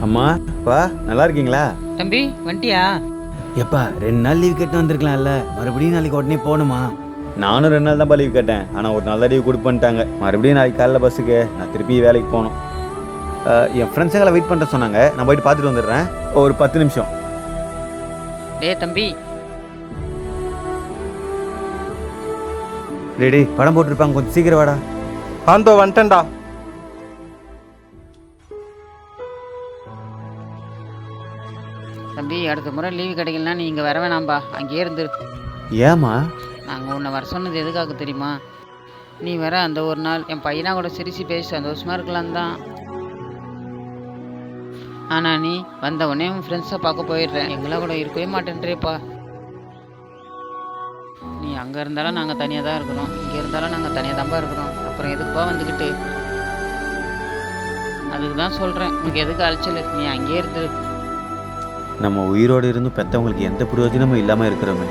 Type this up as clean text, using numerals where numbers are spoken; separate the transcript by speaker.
Speaker 1: அம்மா பா நல்லா இருக்கீங்களா?
Speaker 2: தம்பி வந்துட்டியா?
Speaker 3: எப்பா 2 நாள் லீவ் கேட்டு வந்திருக்கலாம்ல, மறுபடியும் நாளைக்கு உடனே போகணுமா?
Speaker 1: நானும் 2 நாள் தான் லீவ் கேட்டேன், ஆனால் ஒரு நல்ல லீவ் கொடுப்பேன்ட்டாங்க. மறுபடியும் நாளைக்கு காலைல பஸ்ஸுக்கு நான் திருப்பி வேலைக்கு போகணும். என் ஃப்ரெண்ட்ஸுங்களை வெயிட் பண்ணுற சொன்னாங்க, நான் போயிட்டு பார்த்துட்டு வந்துடுறேன். ஒரு 10 நிமிஷம்.
Speaker 2: டேய் தம்பி,
Speaker 3: ரெடி படம் போட்டிருப்பாங்க, கொஞ்சம் சீக்கிரம் வாடா.
Speaker 4: ஆந்தோ வந்துட்டேன்டா.
Speaker 2: தம்பி அடுத்த முறை லீவு கிடைக்கலனா நீ இங்கே வர வேணாம்பா, அங்கேயே இருந்துரு.
Speaker 1: ஏம்மா?
Speaker 2: நாங்கள் உன்னை வர சொன்னது எதுக்காக தெரியுமா? நீ வர அந்த ஒரு நாள் என் பையனா கூட சிரிச்சு பேசி சந்தோஷமாக இருக்கலாம் தான். ஆனால் நீ வந்த உடனே உன் ஃப்ரெண்ட்ஸை பார்க்க போயிடுறேன், எங்களை கூட இருக்கவே மாட்டேன்றேப்பா. நீ அங்கே இருந்தாலும் நாங்கள் தனியாக தான் இருக்கிறோம், இங்கே இருந்தாலும் நாங்கள் தனியாக தான்ப்பா இருக்கிறோம். அப்புறம் எதுக்குப்பா வந்துக்கிட்டு? அதுக்கு தான் சொல்கிறேன், உனக்கு எதுக்கு அழைச்சல், நீ அங்கேயே இருந்துரு.
Speaker 1: நம்ம உயிரோடு இருந்தும் பெற்றவங்களுக்கு எந்த பிரயோஜனமும் இல்லாமல் இருக்கிறோமே.